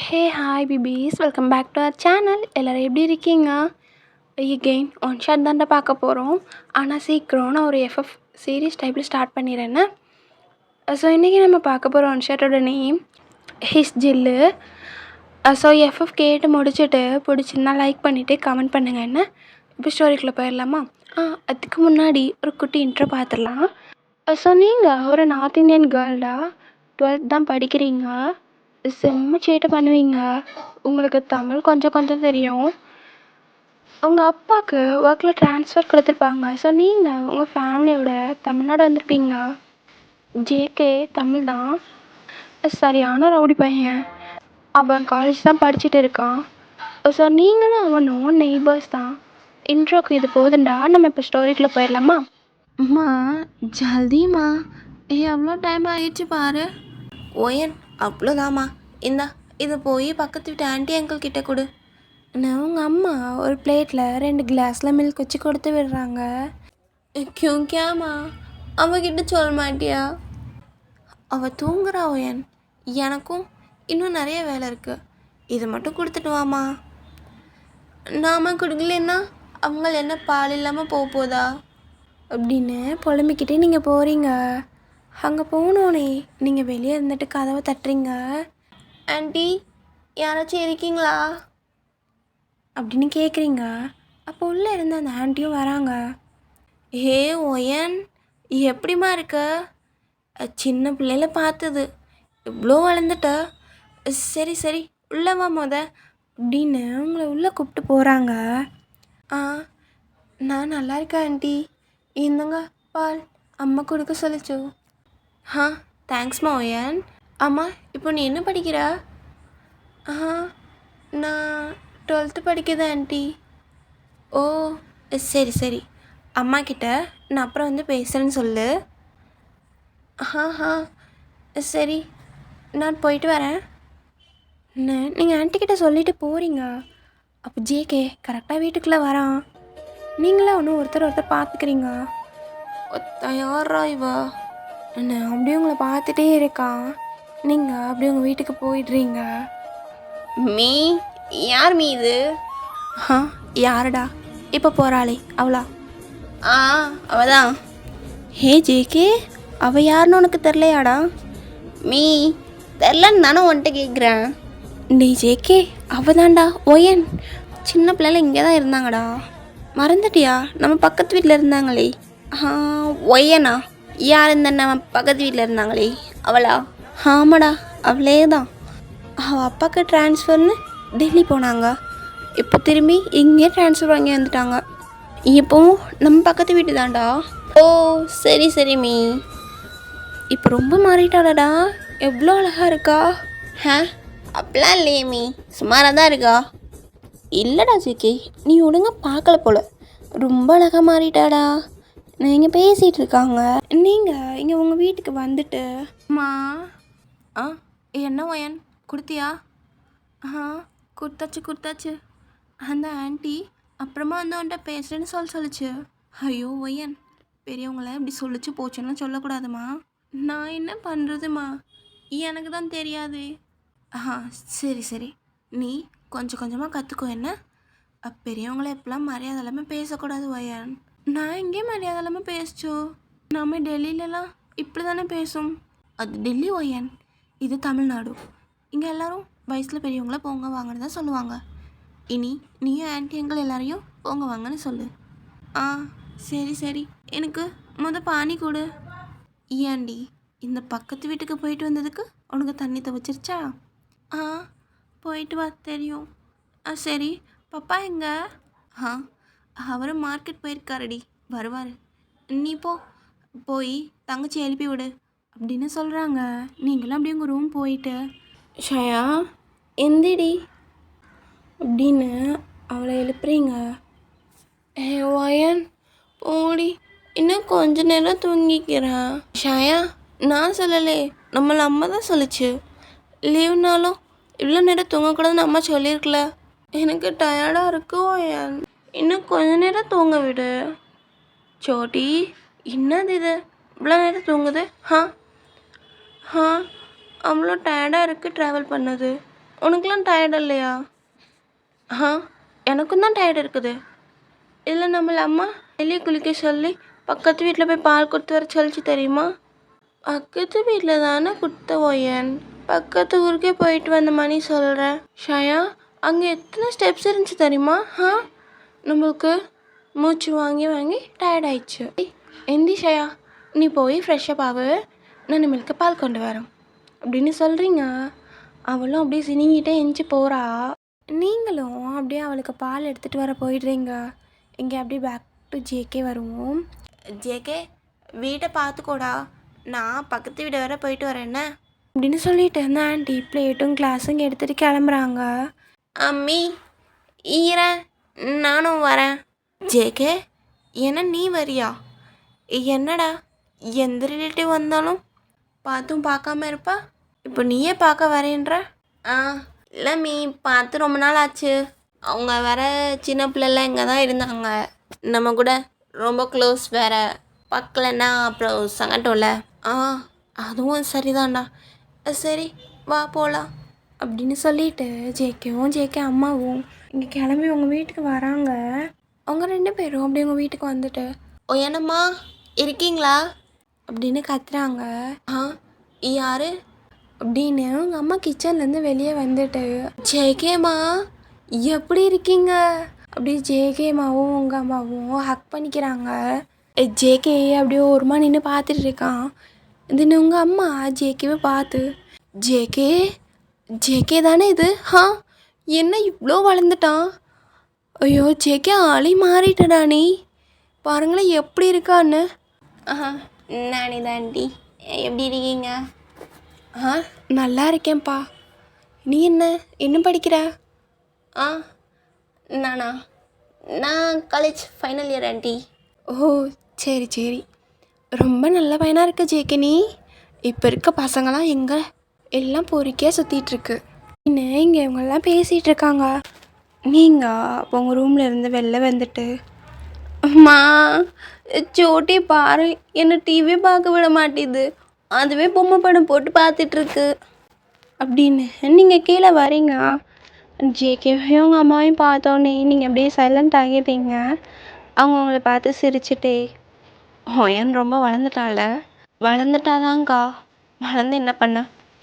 Hey hi peeps welcome back to our channel. எல்லோரும் எப்படி இருக்கீங்க? எகெயின் ஒன் ஷாட் தாண்டா பார்க்க போகிறோம். ஆனால் சீக்கிரம் நான் ஒரு எஃப்எஃப் சீரீஸ் டைப்பில் ஸ்டார்ட் பண்ணிடுறேன்னு. ஸோ இன்றைக்கி நம்ம பார்க்க போகிற ஒன் ஷாட்டோட name his Jillu. So FF கேட்டு முடிச்சுட்டு பிடிச்சிருந்தா லைக் பண்ணிவிட்டு கமெண்ட் பண்ணுங்கன்னு. இப்போ ஸ்டோரிக்குள்ளே போயிடலாமா? அதுக்கு முன்னாடி ஒரு குட்டி இன்ட்ரோ பார்த்துடலாம். ஸோ நீங்கள் ஒரு நார்த் இந்தியன் கேர்ள்டா, 12th தான் படிக்கிறீங்க, செம்ம சேட்டை பண்ணுவீங்க, உங்களுக்கு தமிழ் கொஞ்சம் கொஞ்சம் தெரியும், உங்கள் அப்பாவுக்கு ஒர்க்கில் ட்ரான்ஸ்ஃபர் கொடுத்துருப்பாங்க. ஸோ நீங்கள் உங்கள் ஃபேமிலியோட தமிழ்நாடு வந்திருப்பீங்க. ஜேகே தமிழ் தான், சரியான ரவுடி பையன். அவன் காலேஜ் தான் படிச்சுட்டு இருக்கான். ஸோ நீங்களும் அவனும் நெய்பர்ஸ் தான். இன்ட்ரோக்கு இது போதுண்டா, நம்ம இப்போ ஸ்டோரிக்குள்ளே போயிடலாமா? அம்மா ஜல்திம்மா, எவ்வளோ டைம் ஆயிடுச்சு பாரு. ஓயன் அவ்வளோதாம்மா, இந்தா இதை போய் பக்கத்து வீட்டு ஆண்டி அங்கிள் கிட்ட கொடு. உங்கள் அம்மா ஒரு பிளேட்டில் 2 கிளாஸில் மில்க் வச்சு கொடுத்து விடுறாங்க. கியூங்கியாம்மா, அவகிட்ட சொல்ல மாட்டியா? அவள் தூங்குறா ஓயன், எனக்கும் இன்னும் நிறைய வேலை இருக்குது, இதை மட்டும் கொடுத்துட்டு வாம்மா. நாம கொடுக்கலன்னா அவங்க என்ன பால் இல்லாமல் போதா அப்படின்னு புலம்பிக்கிட்டே நீங்கள் போகிறீங்க. அங்கே போனோடனே நீங்கள் வெளியே இருந்துட்டு கதவை தட்டுறீங்க. ஆண்டி யாராச்சும் இருக்கீங்களா அப்படின்னு கேட்குறீங்க. அப்போ உள்ளே இருந்த அந்த ஆண்டியும் வராங்க. ஹே ஓயன், எப்படிம்மா இருக்க? சின்ன பிள்ளையில பார்த்தது, இவ்வளோ வளர்ந்துட்ட. சரி சரி உள்ளவா அப்படின்னு உங்களை உள்ளே கூப்பிட்டு போகிறாங்க. நான் நல்லா இருக்கேன் ஆண்டி, இந்தங்க பால், அம்மா கொடுக்க சொல்லிச்சோ. தேங்க்ஸ்மா ஓயன். அம்மா இப்போ நீ என்ன படிக்கிற? நான் 12th படிக்கிறேன் ஆண்டி. ஓ சரி சரி, அம்மா கிட்ட நான் அப்புறம் வந்து பேசுகிறேன்னு சொல்லு. சரி, நான் போயிட்டு வரேன். நீங்கள் ஆண்டிக்கிட்ட சொல்லிட்டு போகிறீங்க. அப்போ ஜேகே கரெக்டாக வீட்டுக்குள்ளே வரான். நீங்களே ஒன்று ஒருத்தர் பார்த்துக்கிறீங்க. யாரா இவா? அப்படியே உங்களை பார்த்துட்டே இருக்கான். நீங்கள் அப்படியே உங்கள் வீட்டுக்கு போயிடுறீங்க. மீ யார் மீ இது? யாருடா இப்போ போகிறாளே அவளா? அவதான். ஹே ஜேகே, அவள் யாருன்னு உனக்கு தெரிலையாடா? மீ தெரிலன்னு தானே உன்கிட்ட கேட்குறேன். டே ஜேகே, அவதான்டா ஓயன். சின்ன பிள்ளைல இங்கே தான் இருந்தாங்கடா, மறந்துட்டியா? நம்ம பக்கத்து வீட்டில் இருந்தாங்களே. ஒய்யனா? யார் இந்த நம்ம பக்கத்து வீட்டில் இருந்தாங்களே அவளா? ஆமாடா, அவளே தான். அவள் அப்பாவுக்கு ட்ரான்ஸ்ஃபர்னு டெல்லி போனாங்க. இப்போ திரும்பி இங்கே ட்ரான்ஸ்ஃபர் வாங்கி வந்துட்டாங்க. இப்போவும் நம்ம பக்கத்து வீட்டு தான்டா. ஓ சரி சரி மீ. இப்போ ரொம்ப மாறிட்டாளடா, எவ்வளோ அழகாக இருக்கா. அப்படிலாம் இல்லையே மீ, சுமாராக தான் இருக்கா. இல்லைடா ஜிகே, நீ ஒழுங்கா பார்க்கல போல, ரொம்ப அழகாக மாறிட்டாடா. நீங்கள் பேசிகிட்டு இருக்காங்க, நீங்கள் இங்கே உங்கள் வீட்டுக்கு வந்துட்டு. அம்மா என்ன ஒயன் கொடுத்தியா? கொடுத்தாச்சு. அந்த ஆண்டி அப்புறமா வந்து உன்ட்ட பேசுகிறேன்னு சொல்லிச்சு. ஐயோ ஒயன், பெரியவங்கள இப்படி சொல்லிச்சு போச்சுன்னா சொல்லக்கூடாதுமா. நான் என்ன பண்ணுறதுமா, எனக்கு தான் தெரியாது. சரி சரி, நீ கொஞ்சம் கொஞ்சமாக கற்றுக்கோ. என்ன பெரியவங்கள எப்பெல்லாம் மரியாதை இல்லாமல் பேசக்கூடாது ஒயன். நான் எங்கே மரியாதை இல்லாமல் பேசிச்சோ? நம்ம டெல்லியிலலாம் இப்படி தானே பேசும். அது டெல்லி ஒயன், இது தமிழ்நாடு. இங்கே எல்லோரும் வயசில் பெரியவங்கள போங்க வாங்கன்னு தான் சொல்லுவாங்க. இனி நீயும் ஆன்ட்டி அங்கிள் எல்லாரையும் போங்க வாங்கன்னு சொல்லு. சரி சரி, எனக்கு பானி கொடு. ஏன்டி, இந்த பக்கத்து வீட்டுக்கு போயிட்டு வந்ததுக்கு உனக்கு தண்ணி துவைச்சிருச்சா? போயிட்டு வா, தெரியும். சரி, பப்பா எங்க? அவர் மார்க்கெட் போயிருக்காருடி, வருவார். நீ போய் தங்கச்சி எழுப்பி விடு அப்படின்னு சொல்கிறாங்க. நீங்களும் அப்படியே உங்கள் ரூம் போயிட்டு, ஷயா எந்திடி அப்படின்னு அவளை எழுப்புறீங்க. ஒயன் போடி, இன்னும் கொஞ்ச நேரம் தூங்கிக்கிறேன். ஷயா நான் சொல்லலே, நம்மளை அம்மா தான் சொல்லிச்சு. லீவ்னாலும் இவ்வளோ நேரம் தூங்கக்கூடாதுன்னு அம்மா சொல்லியிருக்கல. எனக்கு டயர்டாக இருக்கு ஒயன், இன்னும் கொஞ்ச நேரம் தூங்க விடு. சோட்டி, என்னது இது இவ்வளோ நேரம் தூங்குது? அவ்வளோ டயர்டாக இருக்குது ட்ராவல் பண்ணது. உனக்குலாம் டயர்ட் இல்லையா? ஆ எனக்கும் தான் டயர்ட் இருக்குது. இல்லை நம்மள அம்மா வெளியே குளிக்க சொல்லி பக்கத்து வீட்டில் போய் பால் கொடுத்து வர சொல்லிச்சு தெரியுமா? பக்கத்து வீட்டில் தானே கொடுத்த ஒயன். பக்கத்து ஊருக்கே போயிட்டு வந்த மணி சொல்கிறேன். ஷயா அங்கே எத்தனை ஸ்டெப்ஸ் இருந்துச்சு தெரியுமா? நம்மளுக்கு மூச்சு வாங்கி வாங்கி டயர்ட் ஆயிடுச்சு. எந்தி ஷயா, நீ போய் ஃப்ரெஷ்ஷப் ஆகு, நான் நம்மளுக்கு பால் கொண்டு வரேன் அப்படின்னு சொல்கிறீங்க. அவளும் அப்படியே சினிங்கிட்டே எஞ்சி போகிறா. நீங்களும் அப்படியே அவளுக்கு பால் எடுத்துகிட்டு வர போயிடுறீங்க. இங்கே அப்படியே பேக் டு ஜேகே வருவோம். ஜேகே வீட்டை பார்த்துக்கோடா, நான் பக்கத்து வீடு வர போயிட்டு வரேன்ன அப்படின்னு சொல்லிட்டு அந்த ஆண்டி பிளேட்டும் கிளாஸும் எடுத்துகிட்டு கிளம்புறாங்க. அம்மி ஈரன், நானும் வரேன். ஜேகே என்ன நீ வரியா? என்னடா எந்த ரிலேட்டிவ் வந்தாலும் பார்த்தும் பார்க்காம இருப்பா, இப்போ நீயே பார்க்க வரேன்ற? இல்லை மீ, பார்த்து ரொம்ப நாள் ஆச்சு. அவங்க வேற சின்ன பிள்ளைலாம் இங்கே தான் இருந்தாங்க. நம்ம கூட ரொம்ப க்ளோஸ் வேறு. பார்க்கலன்னா அப்புறம் சங்கட்டம்ல. அதுவும் சரிதான்டா. சரி வா போகலாம் அப்படின்னு சொல்லிட்டு ஜேகே அம்மாவும் இங்கே கிளம்பி உங்கள் வீட்டுக்கு வராங்க. அவங்க 2 பேரும் அப்படி உங்கள் வீட்டுக்கு வந்துட்டு, ஓ என்னம்மா இருக்கீங்களா அப்படின்னு கத்துறாங்க. யாரு அப்படின்னு உங்கள் அம்மா கிச்சன்லேருந்து வெளியே வந்துட்டு, ஜேகேம்மா எப்படி இருக்கீங்க அப்படி ஜேகேம்மாவும் உங்கள் அம்மாவும் ஹக் பண்ணிக்கிறாங்க. ஜேகே அப்படியே ஒருமா நின்று பார்த்துட்டு இருக்கான். இதுன்னு உங்கள் அம்மா ஜேகேவை பார்த்து, ஜேகே தானே இது? என்ன இவ்வளோ வளர்ந்துட்டான்? ஐயோ ஜேகே ஆளி மாறிட்டடா நீ, பாருங்களேன் எப்படி இருக்கான்னு. நானே தாண்டி, எப்படி இருக்கீங்க? நல்லா இருக்கேன்ப்பா. நீ என்ன படிக்கிற? நானா, நான் காலேஜ் ஃபைனல் இயர் ஆண்டி. ஓ சரி, ரொம்ப நல்ல பையனாக இருக்க ஜேகே நீ. இப்போ இருக்க பசங்களாம் எங்கே எல்லாம் பொறுக்கியாக சுற்றிட்டுருக்கு. இன்னும் இங்கே இவங்கெல்லாம் பேசிகிட்டு இருக்காங்க. நீங்கள் அப்போ உங்கள் ரூமில் இருந்து வெளில வந்துட்டு, அம்மா சோட்டி பாரு, என்னை டிவி பார்க்க விட மாட்டேது, அதுவே பொம்மை படம் போட்டு பார்த்துட்ருக்கு அப்படின்னு நீங்கள் கீழே வரீங்க. ஜேகேவையும் அவங்க அம்மாவையும் பார்த்தோன்னே நீங்கள் அப்படியே சைலண்ட் ஆகிட்டீங்க. அவங்க உங்களை பார்த்து சிரிச்சுட்டே, ஏன் ரொம்ப வளர்ந்துட்டால? வளர்ந்துட்டாதாங்க்கா. வளர்ந்து என்ன பண்ண,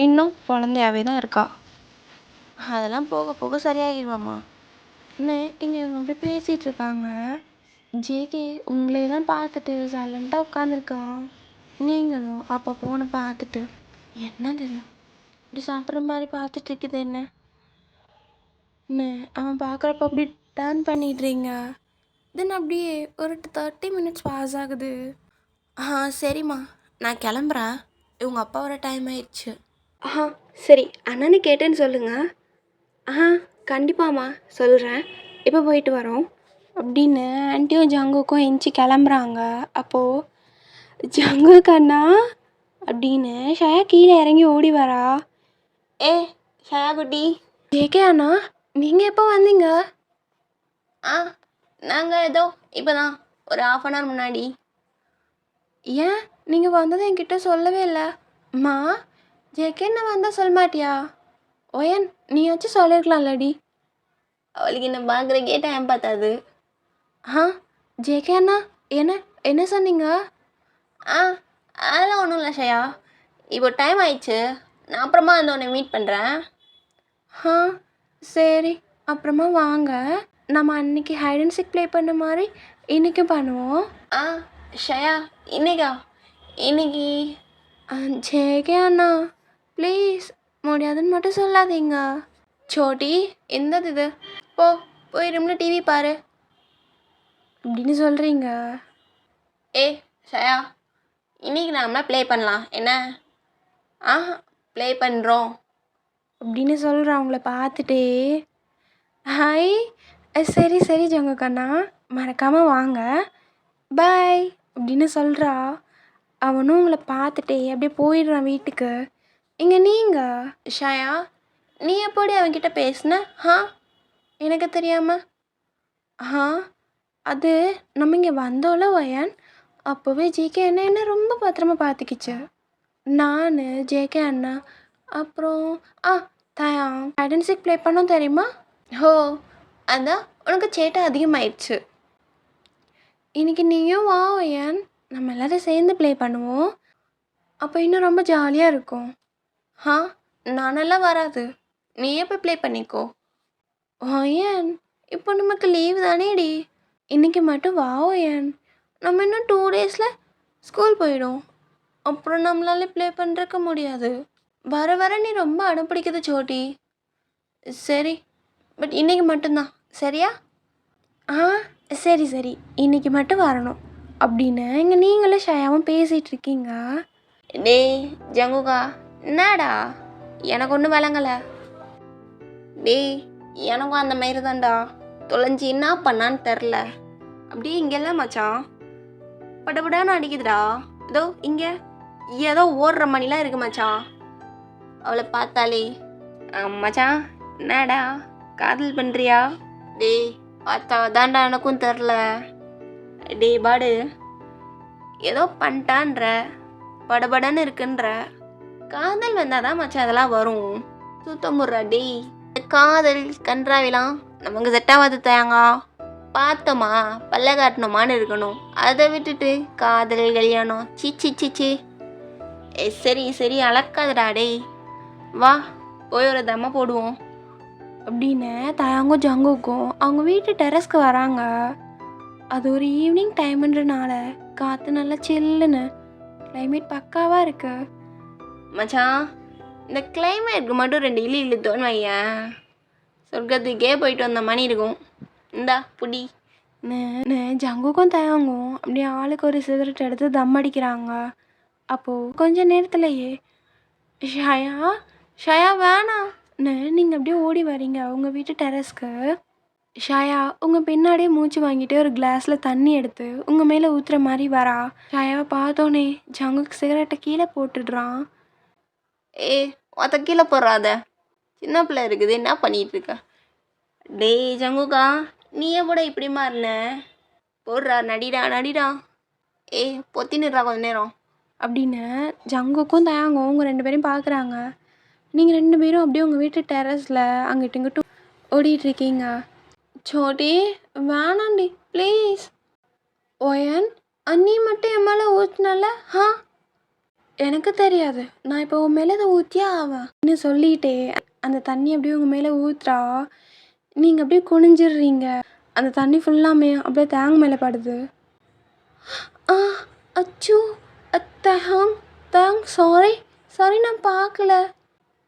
இன்னும் குழந்தையாவே தான் இருக்கா. அதெல்லாம் போக போக சரியாகிடுவாம்மா. இங்கே இவங்க அப்படி பேசிகிட்டு இருக்காங்க. ஜேகே உங்களையெல்லாம் பார்த்துட்டு சைலண்ட்டாக உட்காந்துருக்கான். நீங்களும் அப்போ ஃபோனை பார்த்துட்டு, என்னது இப்படி சாப்பிட்ற மாதிரி பார்த்துட்டு இருக்குது என்ன அவன் பார்க்குறப்ப அப்படி டர்ன் பண்ணிடுறீங்க. தென் அப்படியே ஒரு 30 மினிட்ஸ் பாஸ் ஆகுது. சரிம்மா நான் கிளம்புறேன், இவங்க அப்பா வர டைம் ஆயிடுச்சு. சரி அண்ணனு கேட்டேன்னு சொல்லுங்கள். கண்டிப்பாம்மா சொல்கிறேன், இப்போ போயிட்டு வரோம் அப்படின்னு ஆன்ட்டியும் ஜங்குக்கும் எந்திச்சி கிளம்புறாங்க. அப்போது ஜங்குக் அண்ணா அப்படின்னு ஷயா கீழே இறங்கி ஓடி வரா. ஷயா குட்டி. ஜேகே அண்ணா நீங்கள் எப்போ வந்தீங்க? நாங்கள் ஏதோ இப்போ தான் ஒரு 1/2 hour முன்னாடி. ஏன் நீங்கள் வந்ததை என்கிட்ட சொல்லவே இல்லை? அம்மா ஜேகே அண்ணா வந்தால் சொல்ல மாட்டியா? ஓயன் நீயாச்சும் சொல்லியிருக்கலாம்லடி. அவளுக்கு என்ன பார்க்குறக்கே டைம் பார்த்தாது. ஜேகே அண்ணா என்ன சொன்னீங்க? அதெல்லாம் ஒன்றும் இல்லை ஷயா, இப்போ டைம் ஆயிடுச்சு, நான் அப்புறமா வந்து உன்னை மீட் பண்ணுறேன். சரி அப்புறமா வாங்க, நம்ம அன்னைக்கு ஹைட் அண்ட் சீக் ப்ளே பண்ண மாதிரி இன்றைக்கும் பண்ணுவோம். ஷயா இன்னைக்கா? இன்னைக்கு ஜேகே அண்ணா ப்ளீஸ் முடியாதுன்னு மட்டும் சொல்லாதீங்க. சோட்டி எந்தது இது, போய் ரூமில் டிவி பாரு அப்படின்னு சொல்கிறீங்க. ஷயா இன்னைக்கு நாம ப்ளே பண்ணலாம் என்ன? ப்ளே பண்ணுறோம் அப்படின்னு சொல்கிறேன் அவங்கள பார்த்துட்டே. ஹாய் சரி ஜங்குக் அண்ணா மறக்காமல் வாங்க, பாய் அப்படின்னு சொல்கிறா. அவனும் உங்களை பார்த்துட்டே அப்படியே போயிடுறான் வீட்டுக்கு. இங்கே நீங்கள் ஷயா நீ எப்படி அவன்கிட்ட பேசுன? எனக்கு தெரியாமல்? அது நம்ம இங்கே வந்தோம்ல ஒயன், அப்போவே ஜேகே அண்ணா என்ன ரொம்ப பத்திரமா பார்த்துக்கிச்சு. நான் ஜேகே அண்ணா அப்புறம் தாயா ஹைட் அண்ட் சீக் ப்ளே பண்ணோம் தெரியுமா? ஹோ அதான் உனக்கு சேட்டை அதிகமாயிடுச்சு. இன்னைக்கு நீயும் வா ஏன் நம்ம எல்லாரும் சேர்ந்து ப்ளே பண்ணுவோம். அப்போ இன்னும் ரொம்ப ஜாலியாக இருக்கும். நானெல்லாம் வராது, நீயே போய் ப்ளே பண்ணிக்கோ. ஏன் இப்போ நமக்கு லீவு தானேடி, இன்னைக்கு மட்டும் வா ஏன். நம்ம இன்னும் 2 டேஸில் ஸ்கூல் போயிடும். அப்புறம் நம்மளால ப்ளே பண்ணுறக்க முடியாது. வர வர நீ ரொம்ப அனுப்பிடிக்குது சோட்டி. சரி, பட் இன்னைக்கு மட்டும்தான் சரியா? சரி சரி, இன்னைக்கு மட்டும் வரணும் அப்படின்னு இங்கே நீங்களும் ஷயாவும் பேசிகிட்டு இருக்கீங்க. டேய் ஜங்குகா, என்னடா எனக்கு ஒன்றும் விளங்கலை. டேய் எனக்கும் அந்த மாதிரி தான்டா, தொலைஞ்சி என்ன பண்ணான்னு தெரில. அப்படியே இங்கெல்லாம் மச்சான் படபடான்னு அடிக்குதுடா. ஏதோ இங்கே ஏதோ ஓடுற மணிலாம் இருக்கு மச்சான், அவளை பார்த்தாலே. மச்சான் என்னடா காதல் பண்ணுறியா? டேய் பார்த்தா தான்டா எனக்கும் தெரில. டேய் பாடு ஏதோ பண்ணிட்டான்ற, படபடன்னு இருக்குன்ற. காதல் வந்தாதான் மச்சான் அதெல்லாம் வரும். சுத்தமுறா டேய், காதல் கன்றாவிலாம் நமக்கு செட் ஆகாது தாங்க. பார்த்தோமா பல்ல காட்டணுமான்னு இருக்கணும், அதை விட்டுட்டு காதல் கல்யாணம் சீச்சி சீச்சி. சரி சரி அளக்காதடா டேய், வா போய் ஒரு தம்மை போடுவோம் அப்படின்னு தாயாங்கும் ஜங்குக்கும் அவங்க வீட்டு டெரஸ்க்கு வராங்க. அது ஒரு ஈவினிங் டைம்ன்றனால காற்று நல்லா சில்லுன்னு, கிளைமேட் பக்காவாக இருக்கு. மச்சான் இந்த கிளைமேட்டுக்கு மட்டும் 2 இழு இழுத்தோன்னு வையன், சொர்க்கத்துக்கே போயிட்டு வந்த மணி இருக்கும். இந்தா புடி. ஜங்குக்கும் தயாங்கும் அப்படியே ஆளுக்கு ஒரு சிகரெட் எடுத்து தம் அடிக்கிறாங்க. அப்போது கொஞ்ச நேரத்துலையே ஷயா ஷயா வேணாம் நீங்கள் அப்படியே ஓடி வரீங்க உங்கள் வீட்டு டெரஸ்க்கு. ஷாயா உங்கள் பின்னாடியே மூச்சு வாங்கிட்டு ஒரு கிளாஸில் தண்ணி எடுத்து உங்கள் மேலே ஊற்றுற மாதிரி வரா. ஷாயாவை பார்த்தோன்னே ஜங்குக்கு சிகரெட்டை கீழே போட்டுடுறான். ஒத்த கீழே போடுறாத, சின்ன பிள்ளை இருக்குது, என்ன பண்ணிகிட்டு இருக்க? டேய் ஜங்குக்கா, நீயே கூட இப்படி மாறின, போடுறா நடிடா நடிடா. பொத்தின்னுடுறா கொஞ்ச நேரம் அப்படின்னு ஜங்குக்கும் தயாங்கும் உங்கள் 2 பேரையும் பார்க்குறாங்க. நீங்கள் 2 பேரும் அப்படியே உங்கள் வீட்டு டெரஸில் அங்கிட்டு இங்கிட்டும் ஓடிட்டுருக்கீங்க. சோட்டி வேணாண்டி ப்ளீஸ். ஓயன் அண்ணி மட்டும் என் மேலே ஊற்றினால எனக்கு தெரியாது, நான் இப்போ உன் மேலே அதை ஊற்றியே ஆவேன் இன்னும் சொல்லிட்டே அந்த தண்ணி அப்படியே உங்கள் மேலே ஊற்றுறா. நீங்கள் அப்படியே குனிஞ்சிடுறீங்க, அந்த தண்ணி ஃபுல்லாமே அப்படியே தேங்க மேலே படுது. அச்சு தேங் சாரி சாரி, நான் பார்க்கல.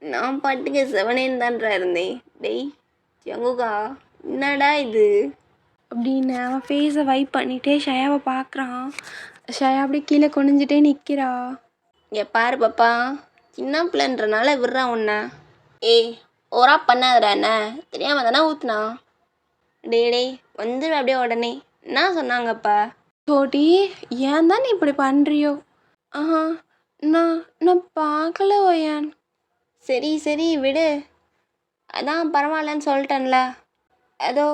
நான் பாட்டுக்கு செவனேன்னு தான்றா இருந்தேன். டேய் ஜங்குகா என்னடா இது அப்படின்னு அவன் ஃபேஸை வைப் பண்ணிகிட்டே ஷயாவை பார்க்குறான். ஷயா அப்படியே கீழே குனிஞ்சிட்டே நிற்கிறா. பாரு பாப்பா, சின்ன பிள்ளைன்றனால விடுறான் உன்னை. ஓரா பண்ணாதடா, என்ன தெரியாமல் தானே ஊற்றுனா. டே வந்துடு அப்படியே உடனே. என்ன சொன்னாங்கப்பா? சோட்டி ஏன் தான் நீ இப்படி பண்ணுறியோ? நான் பார்க்கல ஓயான். சரி சரி விடு, அதான் பரவாயில்லன்னு சொல்லிட்டேன்ல, அதோ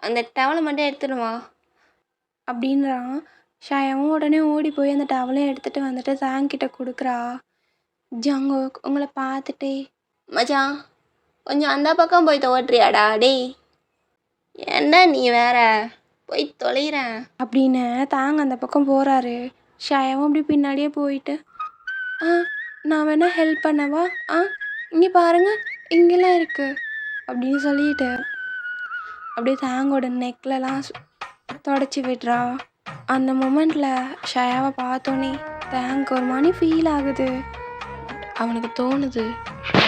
அந்த டவலை மட்டும் எடுத்துடுவா அப்படின்றான். ஷாயாவும் உடனே ஓடி போய் அந்த டவலையும் எடுத்துகிட்டு வந்துட்டு சாங்கிட்ட கொடுக்குறா. ஜங்கு உங்களை பார்த்துட்டே, மச்சான் கொஞ்சம் அந்த பக்கம் போய் துவட்டுறியாடா? டேய் ஏண்டா நீ வேற போய் தொலைகிறேன் அப்படின்னு தாங்க அந்த பக்கம் போகிறாரு. ஷாயாவும் அப்படி பின்னாடியே போயிட்டு நான் வேணா ஹெல்ப் பண்ணவா? இங்கே பாருங்க இங்கெல்லாம் இருக்குது அப்படின்னு சொல்லிட்டு அப்படியே தாங்கோட நெக்லலாம் தொடச்சி விடுறா. அந்த மொமெண்ட்டில் ஷயாவை பார்த்தோன்னே தேங்க் ஒரு மாதிரி ஃபீல் ஆகுது. அவனுக்கு தோணுது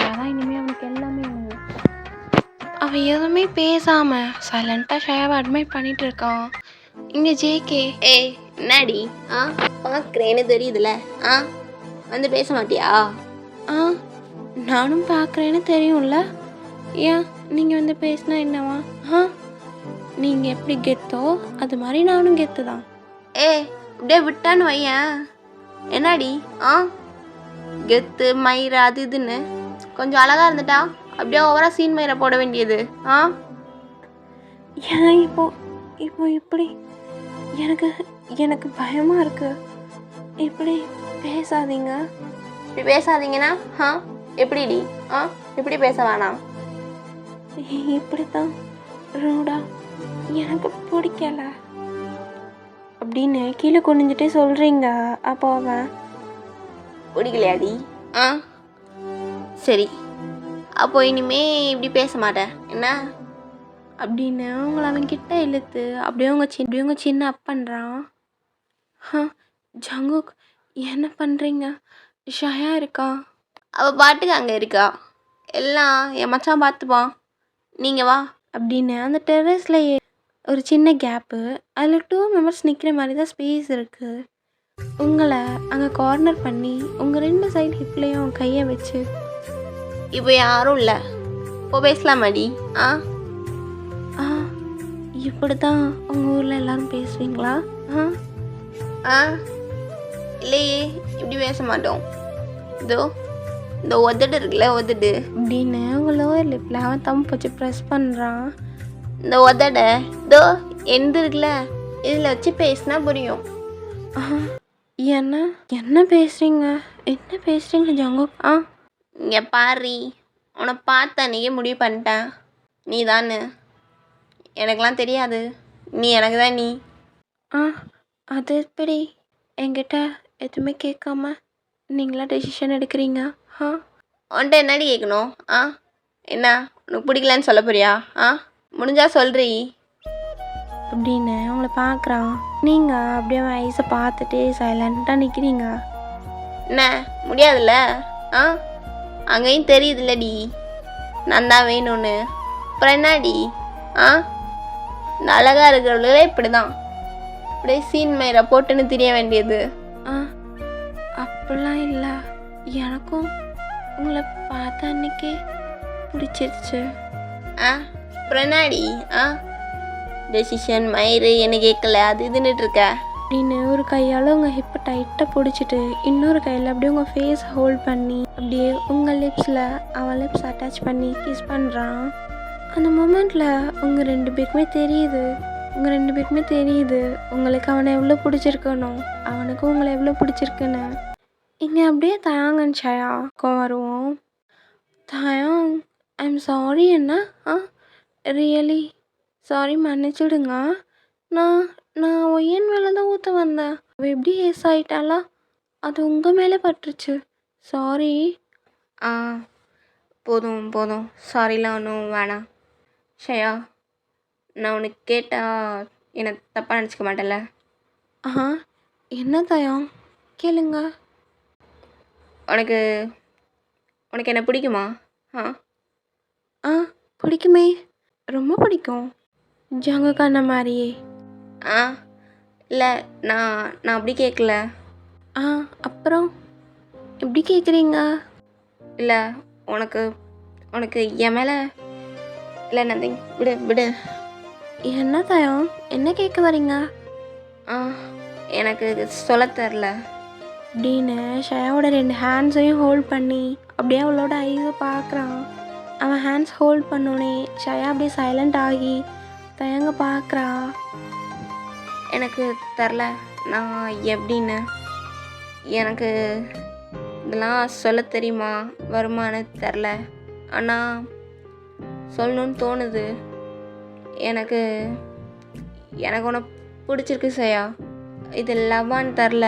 அதான் இனிமேல் அவனுக்கு எல்லாமே வேணும். அவன் எதுவுமே பேசாமல் சைலண்ட்டாக ஷயாவை அட்மைட் பண்ணிகிட்டு இருக்கான். இங்கே ஜேகே என்னடி பார்க்குறேன்னு தெரியுதுல, வந்து பேச மாட்டியா? நானும் பார்க்குறேன்னு தெரியும்ல, ஏன் நீங்கள் வந்து பேசினா என்னவா? நீங்கள் எப்படி கெத்தோ அது மாதிரி நானும் கெத்து தான். அப்படியே விட்டான்னு வையன், என்னடி கெத்து மயிறு அது இதுன்னு கொஞ்சம் அழகாக இருந்துட்டா அப்படியே ஓவரா சீன் மயிரை போட வேண்டியது. ஏன் இப்போ இப்படி எனக்கு பயமாக இருக்கு. இப்படி பேசாதீங்க. இப்படி பேசாதீங்கன்னா எப்படிடி? இப்படி பேச வேணாம். இப்படி தான் ரூடா எனக்கு பிடிக்கல அப்படின்னு கீழே குனிஞ்சிட்டே சொல்கிறீங்க. அப்போ அவன் பிடிக்கலையாடி? ஆ சரி, அப்போ இனிமே இப்படி பேச மாட்டேன் என்ன? அப்படின்னு அவங்கள அவன்கிட்ட இழுத்து அப்படியே அவங்க சின்ன அப் பண்ணுறான். ஜங்குக் என்ன பண்ணுறீங்க? ஷயா இருக்கா? அவள் பாட்டுக்கு அங்கே இருக்கா, எல்லாம் என் மச்சான் பார்த்துப்பான், நீங்கள் வா அப்படின்னு அந்த டெரஸில் ஒரு சின்ன கேப்பு, அதில் 2 மெம்பர்ஸ் நிற்கிற மாதிரி தான் ஸ்பேஸ் இருக்குது. உங்களை அங்கே கார்னர் பண்ணி உங்கள் 2 சைடு ஹிப்லேயும் அவன் கையை வச்சு இப்போ யாரும் இல்லை, இப்போ பேசலாமாடி? ஆ ஆ இப்படி தான் உங்கள் ஊரில் எல்லாரும் பேசுவீங்களா? ஆ இல்லையே, இப்படி பேச மாட்டோம். இதோ இந்த உதடு இருக்குல்ல, உதடு அப்படின்னு அவங்க லோயர் லிப்பில் அவன் தம்பு வச்சு ப்ரெஸ் பண்ணுறான். இந்த உதட இதோ எந்த இருக்குல்ல, இதில் வச்சு பேசினா புரியும். என்ன என்ன பேசுகிறீங்க? என்ன பேசுகிறீங்க ஜங்குக்? இங்கே பாரி, உன்னை பார்த்த அன்றைக்கே முடிவு பண்ணிட்டேன், நீ தானே. எனக்கெலாம் தெரியாது, நீ எனக்கு தான் நீ. அது எப்படி என்கிட்ட எதுவுமே கேட்காம நீங்களா டெசிஷன் எடுக்கிறீங்க? உன்ட்ட என்னடி கேட்கணும்? என்ன உனக்கு பிடிக்கலன்னு சொல்ல போறியா? முடிஞ்சா சொல்றீ அப்படின்னு அவங்கள பார்க்குறான். நீங்கள் அப்படியே அவன் ஐஸை பார்த்துட்டு சைலண்ட்டாக நிற்கிறீங்க. என்ன முடியாதுல்ல? அங்கேயும் தெரியுதுல்லடி நான் தான் வேணும்னு, அப்புறம் என்னடி? இந்த அழகாக இருக்கிறவங்களே இப்படி தான், அப்படியே சீன் மயிரை போட்டுன்னு தெரிய வேண்டியது. அப்படிலாம் இல்லை, எனக்கும் உங்களை பார்த்த அன்னைக்கே பிடிச்சிருச்சு. அப்புறம் என்னடி? டெசிஷன் மயிறு என்ன கேட்கல அது இதுன்னுட்டு இருக்க அப்படின்னு ஒரு கையால் உங்கள் ஹிப்பை டைட்டாக பிடிச்சிட்டு இன்னொரு கையில் அப்படியே உங்கள் ஃபேஸ் ஹோல்ட் பண்ணி அப்படியே உங்கள் லிப்ஸில் அவன் லிப்ஸ் அட்டாச் பண்ணி கிஸ் பண்ணுறான். அந்த மொமெண்ட்டில் உங்கள் 2 பேருக்குமே தெரியுது உங்களுக்கு அவனை எவ்வளோ பிடிச்சிருக்கணும், அவனுக்கும் உங்களை எவ்வளோ பிடிச்சிருக்குன்னு. இங்கே அப்படியே தயாங்கன் ஷயாக்கும் வருவோம். தயாங், ஐம் சாரி. என்ன? ரியலி சாரி, மன்னிச்சிடுங்க. நான் ஒய்யன் மேலே தான் ஊற்ற வந்தேன். அவள் எப்படி ஏஸ் ஆகிட்டாளா, அது உங்கள் மேலே பட்டுருச்சு. சாரி. போதும் சாரிலாம் ஒன்றும் வேணாம். ஷயா, நான் உனக்கு கேட்டால் என்னை தப்பாக நினச்சிக்க மாட்டேன்ல? என்ன தயாங், கேளுங்க. உனக்கு என்ன பிடிக்குமா? பிடிக்குமே, ரொம்ப பிடிக்கும். ஜங்குக் அண்ணா மாதிரியே. இல்லை, நான் அப்படி கேட்கல. அப்புறம் எப்படி கேட்குறீங்க? இல்லை, உனக்கு என் மேலே இல்லை, நந்திங், விடு. என்ன தயம், என்ன கேட்க வரீங்க? எனக்கு சொல்ல தெரில அப்படின்னு ஷயாவோட 2 ஹேண்ட்ஸையும் ஹோல்ட் பண்ணி அப்படியே அவளோட ஐஸை பார்க்குறான். அவன் ஹேண்ட்ஸ் ஹோல்ட் பண்ணோடனே ஷயா அப்படியே சைலண்ட் ஆகி தயங்க பார்க்குறா. எனக்கு தெரில நான் எப்படின்னு, எனக்கு இதெல்லாம் சொல்ல தெரியுமா வருமானு தெரில, ஆனால் சொல்லணுன்னு தோணுது. எனக்கு உன்னை பிடிச்சிருக்கு ஷயா, இது லவ்வான்னு தெரில,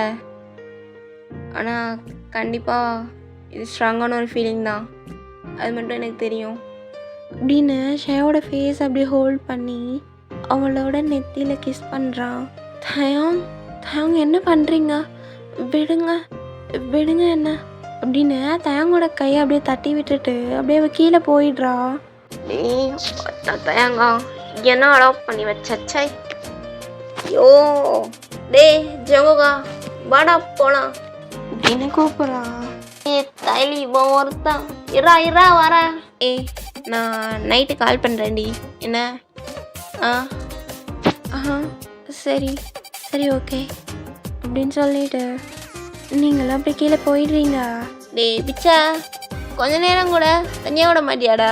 ஆனால் கண்டிப்பாக இது ஸ்ட்ராங்கான ஒரு ஃபீலிங் தான், அது மட்டும் எனக்கு தெரியும் அப்படின்னு ஷயாவோட ஃபேஸ் அப்படியே ஹோல்ட் பண்ணி அவளோட நெத்தியில் கிஸ் பண்ணுறான். தயாங் என்ன பண்ணுறீங்க? விடுங்க என்ன அப்படின்னு தயாங்கோட கையை அப்படியே தட்டி விட்டுட்டு அப்படியே அவள் கீழே போயிடுறா. தயாங்கா என்ன அடாப்ட் பண்ணி வச்சை. ஐயோ டே ஜங்குகா வாடா போலாம் அப்படின்னு கூப்பிட்றா. தைலி ஒருத்தான் இரா வர. நான் நைட்டு கால் பண்ணுறேன்டி. என்ன? சரி ஓகே அப்படின்னு சொல்லிட்டு நீங்களும் அப்படி கீழே போயிடுறீங்க. டேய் பிச்சா, கொஞ்ச நேரம் கூட தனியாக விட மாட்டியாடா?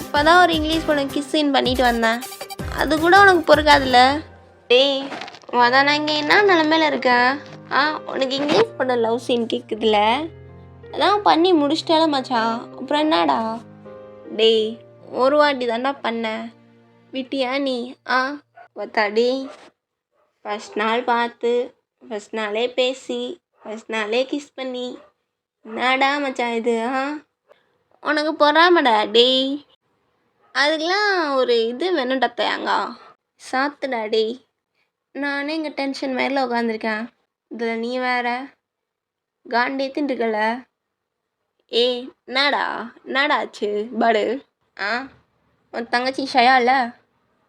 இப்போ தான் ஒரு இங்கிலீஷ் படம் கிஸ்ஸின் பண்ணிட்டு வந்தேன், அது கூட உனக்கு பொறுக்காதுல்ல? டேய் நான் இங்கே என்ன நிலமையில இருக்கேன்? உனக்கு இங்கிலீஷ் படம் லவ் சீன் கேட்குதுல்ல, அதான் பண்ணி முடிச்சிட்டால மச்சான், அப்புறம் என்னடா? டேய் ஒரு வாட்டி தான்டா பண்ண, விட்டியா நீ? பார்த்தா டேய், ஃபஸ்ட் நாள் பார்த்து ஃபஸ்ட் நாளே பேசி ஃபஸ்ட் நாளே கிஸ் பண்ணி என்னடா மச்சான் இது? உனக்கு பொறாமடா டேய். அதுக்கெலாம் ஒரு இது வேணும்டா தேங்கா. சாத்துடா டேய். நானே இங்கே டென்ஷன் மேலே உட்காந்துருக்கேன், இதில் நீ வேற காண்டேத்தின்னு இருக்கல. ஏய் என்னடா ஆச்சு பாடு? உன் தங்கச்சி ஷயா இல்லை,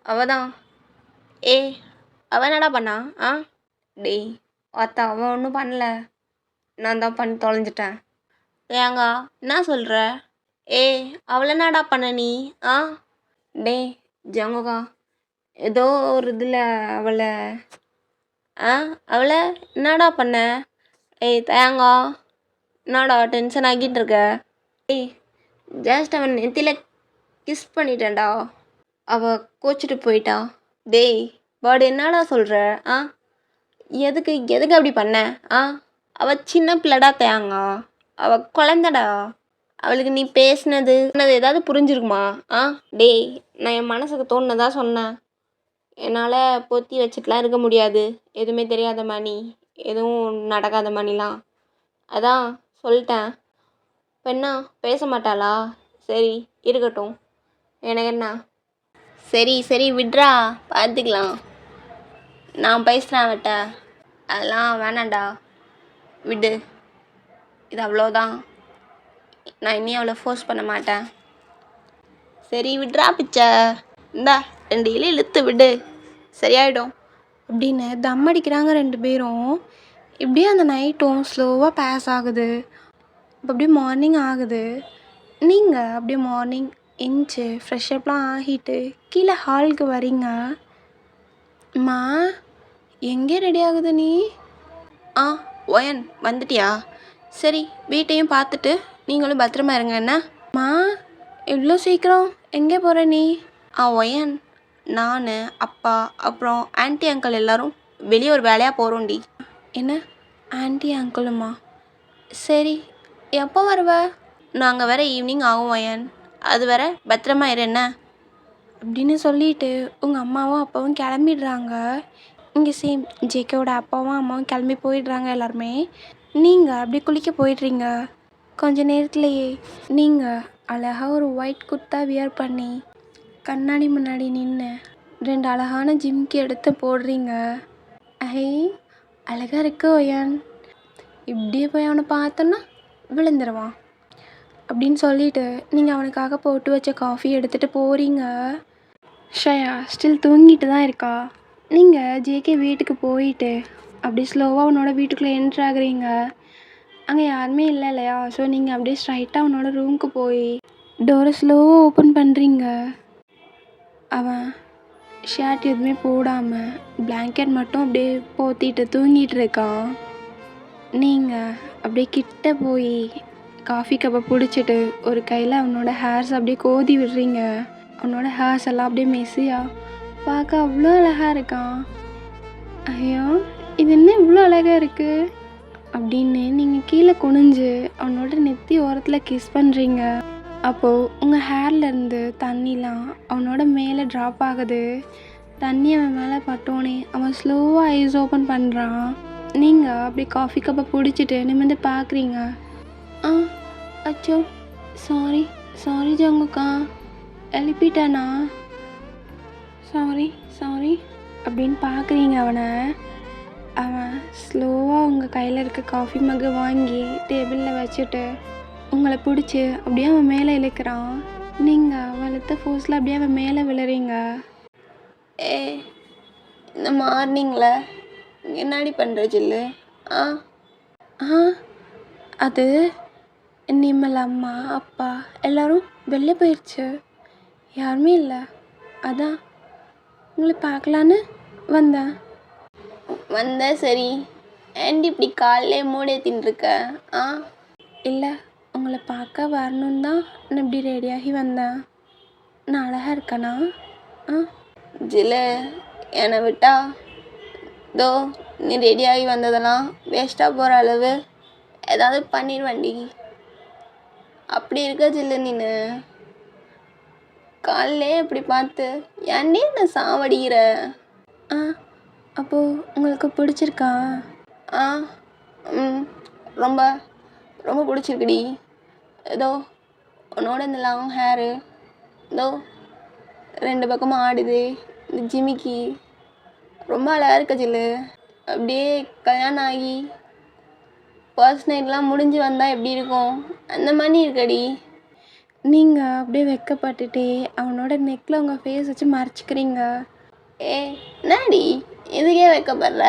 அவள் தான். அவள் என்னடா பண்ணா? டேய் அத்தா, அவன் ஒன்றும் பண்ணல, நான் தான் பண்ணி தொலைஞ்சிட்டேன். ஏங்கா என்ன சொல்கிற? அவளை என்னடா பண்ண நீ? டேய் ஜங்குகா, ஏதோ ஒரு இதில் அவளை என்னடா பண்ண? தேங்கா, என்னடா டென்ஷன் ஆகிட்டு இருக்க? ஜஸ்ட் அவன் நெத்தியில் கிஸ் பண்ணிட்டேன்டா, அவள் கோச்சிட்டு போயிட்டா. டேய் பாடு, என்னடா சொல்கிற? எதுக்கு அப்படி பண்ண? அவள் சின்ன பிள்ளைடா தேங்கா, அவள் குழந்தடா, அவளுக்கு நீ பேசினது ஏதாவது புரிஞ்சிருக்குமா? டேய் நான் என் மனசுக்கு தோணுனதா சொன்னேன், என்னால் பொத்தி வச்சுட்டுலாம் இருக்க முடியாது, எதுவுமே தெரியாத மணி, எதுவும் நடக்காத மணிலாம், அதான் சொல்லிட்டேன். இப்போ என்ன பேச மாட்டாளா? சரி இருக்கட்டும், எனக்கு என்ன. சரி விட்றா, பார்த்துக்கலாம், நான் பேசுகிறேன் அவட்ட, அதெல்லாம் வேணாண்டா, விடு, இது அவ்வளோதான், நான் இனி அவளை ஃபோர்ஸ் பண்ண மாட்டேன். சரி விட்றா பிச்சை, இந்தா 2 இலை இழுத்து விடு, சரியாயிடும் அப்படின்னு தம் அடிக்கிறாங்க 2 பேரும். இப்படியே அந்த நைட்டும் ஸ்லோவாக பாஸ் ஆகுது. இப்போ அப்படியே மார்னிங் ஆகுது. நீங்கள் அப்படியே மார்னிங் எந்திச்சு ஃப்ரெஷ்அப்லாம் ஆகிட்டு கீழே ஹாலுக்கு வரீங்க. அம்மா எங்கே ரெடி ஆகுது நீ? ஒயன் வந்துட்டியா? சரி வீட்டையும் பார்த்துட்டு நீங்களும் பத்திரமா இருங்க என்ன? அம்மா இவ்வளோ சீக்கிரம் எங்கே போகிற நீ? ஒயன், நான் அப்பா அப்புறம் ஆன்ட்டி அங்கிள் எல்லோரும் வெளியே ஒரு வேலையாக போகிறோண்டி. என்ன ஆன்ட்டி அங்கிளுமா? சரி எப்போ வருவ? நாங்கள் வேற ஈவினிங் ஆகும் ஒயன், அது வேற பத்திரமா இரு என்ன? அப்படின்னு சொல்லிட்டு உங்கள் அம்மாவும் அப்பாவும் கிளம்பிடுறாங்க. இங்கே சேம் ஜேகேவோட அப்பாவும் அம்மாவும் கிளம்பி போயிடுறாங்க எல்லாருமே. நீங்கள் அப்படி குளிக்க போயிடுறீங்க. கொஞ்ச நேரத்துலையே நீங்கள் அழகாக ஒரு ஒயிட் குர்த்தா வியர் பண்ணி கண்ணாடி முன்னாடி நின்று 2 அழகான ஜிம்கி எடுத்து போடுறீங்க. அழகாக இருக்கு ஒயன், இப்படியே போய் அவனை பார்த்தோன்னா விழுந்துருவான் அப்படின்னு சொல்லிட்டு நீங்கள் அவனுக்காக போட்டு வச்ச காஃபி எடுத்துகிட்டு போகிறீங்க. ஷயா ஸ்டில் தூங்கிட்டு தான் இருக்கா. நீங்கள் ஜேகே வீட்டுக்கு போயிட்டு அப்படியே ஸ்லோவாக அவனோட வீட்டுக்குள்ளே என்ட்ரு ஆகுறீங்க. அங்கே யாருமே இல்லை இல்லையா? ஸோ நீங்கள் அப்படியே ஸ்ட்ரைட்டாக அவனோட ரூமுக்கு போய் டோரை ஸ்லோவாக ஓப்பன் பண்ணுறீங்க. அவன் ஷர்ட் எதுவுமே போடாமல் பிளாங்கெட் மட்டும் அப்படியே போத்திட்டு தூங்கிட்டு இருக்கான். நீங்கள் அப்படியே கிட்ட போய் காஃபி கப்பை பிடிச்சிட்டு ஒரு கையில் அவனோட ஹேர்ஸ் அப்படியே கோதி விடுறீங்க. அவனோட ஹேர்ஸ் எல்லாம் அப்படியே மெஸ்ஸியாக பார்க்க அவ்வளோ அழகாக இருக்கான். ஐயோ இது என்ன இவ்வளோ அழகாக இருக்குது அப்படின்னு நீங்கள் கீழே குனிஞ்சு அவனோட நெத்தி ஓரத்தில் கிஸ் பண்ணுறீங்க. அப்போது உங்கள் ஹேர்லேருந்து தண்ணிலாம் அவனோட மேலே ட்ராப் ஆகுது. தண்ணி அவன் மேலே பட்டோனே அவன் ஸ்லோவாக ஐஸ் ஓப்பன் பண்ணுறான். நீங்கள் அப்படி காஃபி கப்பை பிடிச்சிட்டு நிமிர்ந்து பார்க்குறீங்க. அச்சோ சாரி ஜங்குக்கா, எழுப்பிட்டானா? சாரி அப்படின்னு பார்க்குறீங்க அவனை. அவன் ஸ்லோவாக உங்கள் கையில் இருக்க காஃபி மக்கு வாங்கி டேபிளில் வச்சுட்டு உங்களை பிடிச்சி அப்படியே அவன் மேலே இழுக்கிறான். நீங்கள் அவளுத்த ஃபோர்ஸில் அப்படியே அவன் மேலே விழுறீங்க. இந்த மார்னிங்கில் என்னடி பண்ணுற ஜில்லு? அது நிம்மல் அம்மா அப்பா எல்லோரும் வெளில போயிடுச்சு, யாருமே இல்லை, அதான் உங்களை பார்க்கலான்னு வந்தேன். சரி ஏன்டி இப்படி காலையிலே மூடேத்தின்னு இருக்க? இல்லை உங்களை பார்க்க வரணுன்னு தான் நான் இப்படி ரெடியாகி வந்தேன். நான் அழகாக இருக்கேனா? ஜில்லு என்னை விட்டா தோ நீ ரெடியாகி வந்ததெல்லாம் வேஸ்ட்டாக போகிற அளவு ஏதாவது பண்ணிடுவேன்டி. அப்படி இருக்க ஜில்லு நீனு காலையிலே இப்படி பார்த்து ஏன்டி என்ன சாவடிக்கிற? ஆ அப்போது உங்களுக்கு பிடிச்சிருக்கா? ஆ ம் ரொம்ப ரொம்ப பிடிச்சிருக்குடி. ஏதோ உன்னோட இந்த லாங் ஹேரு ஏதோ 2 பக்கமும் ஆடுது, இந்த ஜிமிக்கி ரொம்ப அழகாக இருக்க ஜில்லு. அப்படியே கல்யாணம் ஆகி ஃபர்ஸ்ட் நைட்லாம் முடிஞ்சு வந்தால் எப்படி இருக்கும் அந்த மாதிரி இருக்கடி. நீங்கள் அப்படியே வெட்கப்பட்டுட்டே அவனோட நெக்கில் உங்கள் ஃபேஸ் வச்சு மறைச்சிக்கிறீங்க. என்னடி இதுக்கே வைக்கப்படுற?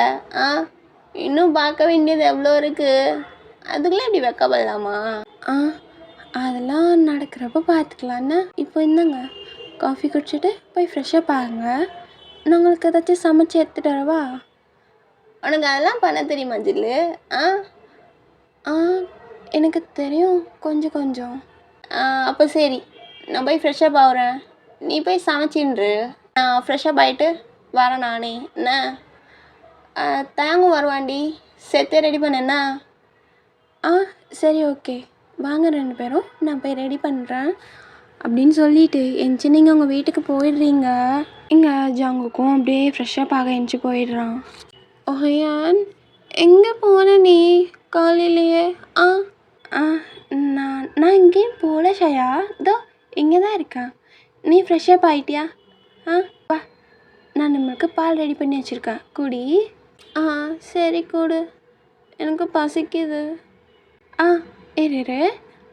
இன்னும் பார்க்க வேண்டியது எவ்வளோ இருக்குது, அதுக்குள்ளே இப்படி வைக்கப்படலாமா? அதெல்லாம் நடக்கிறப்ப பார்த்துக்கலான்னு. இப்போ இந்தாங்க காஃபி குடிச்சிட்டு போய் ஃப்ரெஷ்ஷப் ஆகுங்க. நான் உங்களுக்கு ஏதாச்சும் சமைச்சு எடுத்துகிட்டு வரவா? உனக்கு அதெல்லாம் பண்ண தெரியுமா ஜில்லு? எனக்கு தெரியும் கொஞ்சம் கொஞ்சம். அப்போ சரி, நான் போய் ஃப்ரெஷ்ஷப் ஆகுறேன், நீ போய் சமைச்சின்று. நான் ஃப்ரெஷ்ஷப் ஆகிட்டு வரேன் நானே. என்ன தேங்கும் வருவாண்டி, சேர்த்தே ரெடி பண்ணேன்னா? சரி ஓகே, வாங்க 2 பேரும், நான் போய் ரெடி பண்ணுறேன் அப்படின்னு சொல்லிட்டு எந்திச்சு நீங்கள் உங்கள் வீட்டுக்கு போயிடுறீங்க. இங்கே ஜாங்குக்கும் அப்படியே ஃப்ரெஷ்ஷப் ஆக எந்திச்சு போயிடுறான். ஓஹயான், எங்கே போன நீ காலையிலேயே? நான் இங்கேயும் போகல ஷயா, இதோ இங்கே தான் இருக்கேன். நீ ஃப்ரெஷ்ஷப் ஆகிட்டியா? வா, நான் நம்மளுக்கு பால் ரெடி பண்ணி வச்சுருக்கேன், குடி. சரி கொடு, எனக்கு பசிக்குது. இரு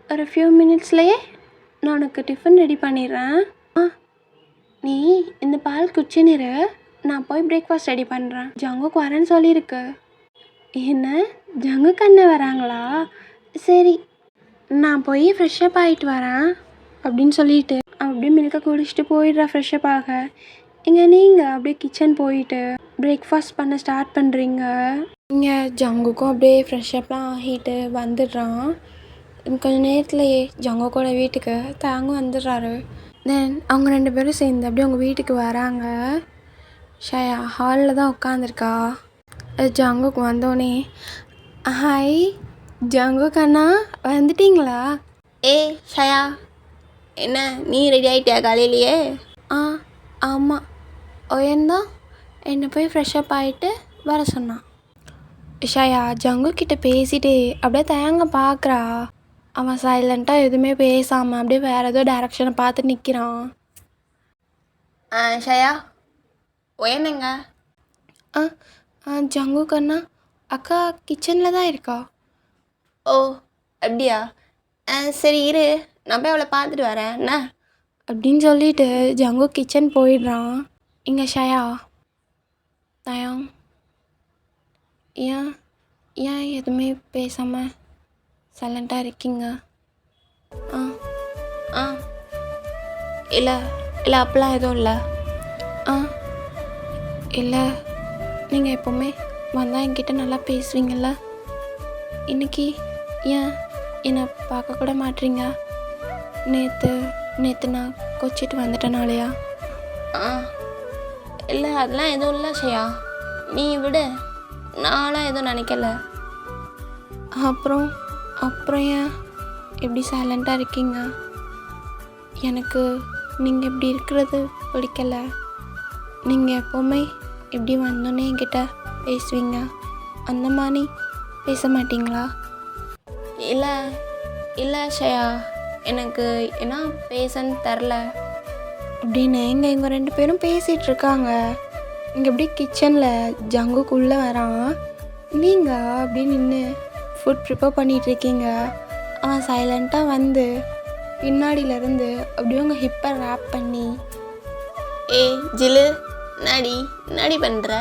ஒரு ஃபியூ மினிட்ஸ்லையே நான் உனக்கு டிஃபன் ரெடி பண்ணிடுறேன். நீ இந்த பால் குடிச்சுன்னு நான் போய் பிரேக்ஃபாஸ்ட் ரெடி பண்ணுறேன். ஜங்குக்கு வரேன்னு சொல்லியிருக்கு. என்ன, ஜங்குக்கு அண்ணன் வராங்களா? சரி, நான் போய் ஃப்ரெஷ்ஷப் ஆகிட்டு வரேன் அப்படின்னு சொல்லிட்டு அப்படியே மில்கை குடிச்சிட்டு போயிடுறா ஃப்ரெஷ்ஷப் ஆக. இங்கே நீங்கள் அப்படியே கிச்சன் போயிட்டு பிரேக்ஃபாஸ்ட் பண்ண ஸ்டார்ட் பண்ணுறீங்க. இங்கே ஜங்குக்கும் அப்படியே ஃப்ரெஷ்ஷப்லாம் ஆகிட்டு வந்துடுறான். கொஞ்சம் நேரத்துலையே ஜங்குக்கோட வீட்டுக்கு தாங்கும் வந்துடுறாரு. தென் அவங்க 2 பேரும் சேர்ந்து அப்படியே அவங்க வீட்டுக்கு வராங்க. ஷயா ஹாலில் தான் உட்காந்துருக்கா. ஜங்குக்கு வந்தோடனே, ஹாய் ஜங்குக் அண்ணா, வந்துட்டிங்களா? ஷயா, என்ன நீ ரெடி ஆகிட்டியா காலையிலையே? ஆமாம், ஒயன்தான் என்னை போய் ஃப்ரெஷ்ஷப் ஆகிட்டு வர சொன்னான். ஷயா ஜங்குக்கிட்ட பேசிட்டு அப்படியே தயங்க பார்க்குறா. அவன் சைலண்ட்டாக எதுவுமே பேசாமல் அப்படியே வேறு ஏதோ டைரக்ஷனை பார்த்து நிற்கிறான். ஷயா, ஒயனுங்க? ஜங்குக் அண்ணா, அக்கா கிச்சனில் தான் இருக்கா. ஓ அப்படியா? சரி இரு, நான் போய் அவளை பார்த்துட்டு வரேன் என்ன அப்படின்னு சொல்லிட்டு ஜங்குக் கிச்சன் போயிடுறான். இங்கே ஷயா, தயம் ஏன் ஏன் எதுவுமே பேசாமல் சைலண்ட்டாக இருக்கீங்க? இல்லை இல்லை அப்பெல்லாம் எதுவும் இல்லை. இல்லை, நீங்கள் எப்போவுமே வந்தால் என்கிட்ட நல்லா பேசுவீங்கள்ல, இன்றைக்கி ஏன் என்னை பார்க்க கூட மாட்டீங்க? நேற்று நான் கொச்சிட்டு வந்துட்டனாலையா? இல்லை அதெல்லாம் எதுவும் இல்லை ஷயா, நீ விடு, நான்லாம் எதுவும் நினைக்கல. அப்புறம் ஏன் எப்படி சைலண்ட்டாக இருக்கீங்க? எனக்கு நீங்கள் இப்படி இருக்கிறது பிடிக்கல. நீங்கள் எப்போவுமே இப்படி வந்தோன்னே என்கிட்ட பேசுவீங்க, அந்த மாதிரி பேச மாட்டிங்களா? இல்லை இல்லை ஷயா, எனக்கு என்ன பேசன்னு தெரில அப்படின்னு இவங்க 2 பேரும் பேசிகிட்ருக்காங்க. இங்கே அப்படியே கிச்சனில் ஜங்குக்குள்ளே வரான். நீங்கள் அப்படியே நின்று ஃபுட் ப்ரிப்பேர் பண்ணிகிட்ருக்கீங்க. அவன் சைலண்ட்டாக வந்து பின்னாடியிலேருந்து அப்படியே உங்கள் ஹிப்பை ரேப் பண்ணி, ஜில்லு நாடி பண்ணுற?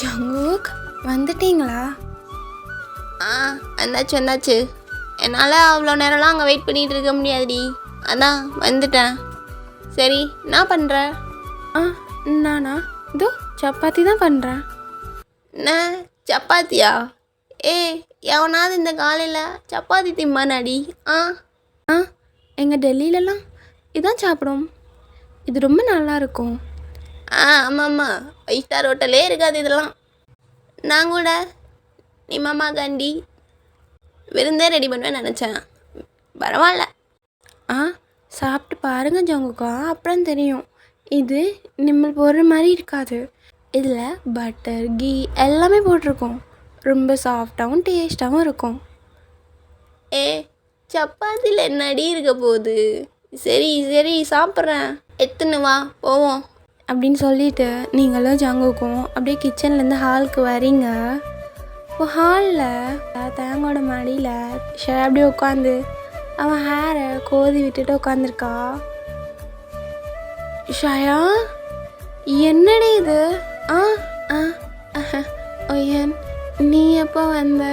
ஜங்குக் வந்துட்டீங்களா? வந்தாச்சு. என்னால் அவ்வளோ நேரம்லாம் அங்கே வெயிட் பண்ணிகிட்டு இருக்க முடியாதுடி, அதான் வந்துட்டேன். சரி, நான் பண்ணுற? நானா இதோ சப்பாத்தி தான் பண்ணுறேன். என்ன சப்பாத்தியா? எவனாவது இந்த காலையில் சப்பாத்தி திம்பானாடி? எங்கள் டெல்லியிலலாம் இதான் சாப்பிடும், இது ரொம்ப நல்லாயிருக்கும். ஆமாம்மா, 5 ஸ்டார் ஹோட்டலே இருக்காது இதெல்லாம். நான் கூட நீ மாமா காண்டி விருந்தே ரெடி பண்ணுவேன்னு நினச்சேன். பரவாயில்ல. ஆ சாப்பிட்டு பாருங்க ஜங்குக்கா, அப்புறம் தெரியும். இது நிம்மல் போடுற மாதிரி இருக்காது. இதில் பட்டர் கீ எல்லாமே போட்டிருக்கோம். ரொம்ப சாஃப்டாகவும் டேஸ்ட்டாகவும் இருக்கும். ஏ சப்பாத்தியில் என்னடி இருக்க போகுது? சரி சரி சாப்பிட்றேன், எத்துன்னு வா போவோம் அப்படின்னு சொல்லிட்டு நீங்களும் ஜங்குக்கும் அப்படியே கிச்சன்லேருந்து ஹாலுக்கு வரீங்க. இப்போ ஹாலில் தேங்கோட மடியில் அப்படியே உட்காந்து அவன் ஹேரை கோதி விட்டுட்டு உட்காந்துருக்கா. ஷயா, என்னடி இது? ஆ ஆ ஒய்யன், நீ எப்போ வந்த?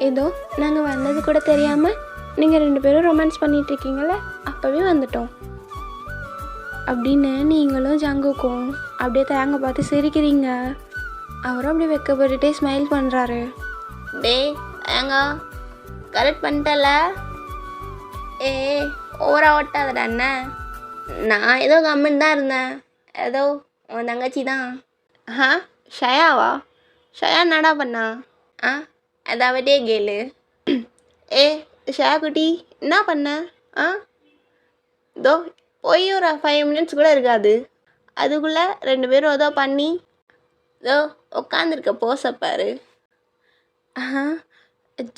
ஏதோ நாங்கள் வந்தது கூட தெரியாமல் நீங்கள் 2 பேரும் ரொமான்ஸ் பண்ணிகிட்ருக்கீங்களே, அப்போவே வந்துட்டோம் அப்படின்னு நீங்களும் ஜங்குக்கும் அப்படியே தேங்க பார்த்து சிரிக்கிறீங்க. அவரும் அப்படியே வெக்கப்பட்டுட்டே ஸ்மைல் பண்ணுறாரு. டேய் ஏங்க கரெக்ட் பண்ணிட்டல? ஏ ஓவரா ஓட்டாதடா அண்ணன். நான் ஏதோ கம்முன்னு தான் இருந்தேன். ஏதோ உன் தங்கச்சி தான். ஷயாவா? ஷயா என்னடா பண்ணா? அதாவதே கேளு. ஏ ஷயா குட்டி என்ன பண்ண? இதோ போய் ஒரு 5 minutes கூட இருக்காது, அதுக்குள்ளே 2 பேரும் ஏதோ பண்ணி இதோ உட்காந்துருக்க போசப்பாரு.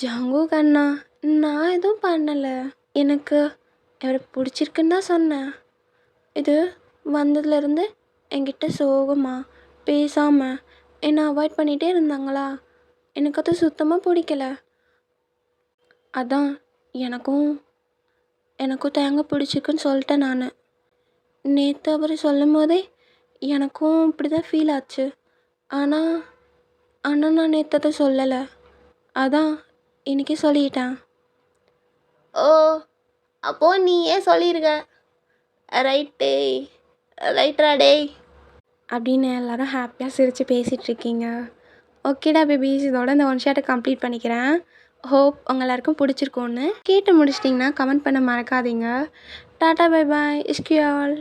ஜங்கு கண்ணா, நான் எதுவும் பண்ணலை. எனக்கு அவரை பிடிச்சிருக்குன்னு தான் சொன்னேன். இது வந்ததுலேருந்து என்கிட்ட சோகமாக பேசாமல் என்னை அவாய்ட் பண்ணிகிட்டே இருந்தாங்களா, எனக்கு அது சுத்தமாக பிடிக்கல. அதான் எனக்கும் தேங்காய் பிடிச்சிருக்குன்னு சொல்லிட்டேன் நான். நேற்று அவர் சொல்லும் போதே எனக்கும் இப்படி தான் ஃபீல் ஆச்சு. ஆனால் நான் நேற்று அதை சொல்லலை, அதான் இன்றைக்கி சொல்லிட்டேன். ஓ அப்போ நீ ஏன் சொல்லியிருக்க? ரைட்ரா டேய் அப்படின்னு எல்லாரும் ஹாப்பியாக சிரித்து பேசிகிட்ருக்கீங்க. ஓகேடா பேபிஸ், இதோட இந்த 1 ஷாட்டை கம்ப்ளீட் பண்ணிக்கிறேன். ஹோப் உங்கள் எல்லாருக்கும் பிடிச்சிருக்கோன்னு. கேட்டு முடிச்சிட்டிங்கன்னா கமெண்ட் பண்ண மறக்காதீங்க. Tata bye bye, see you all.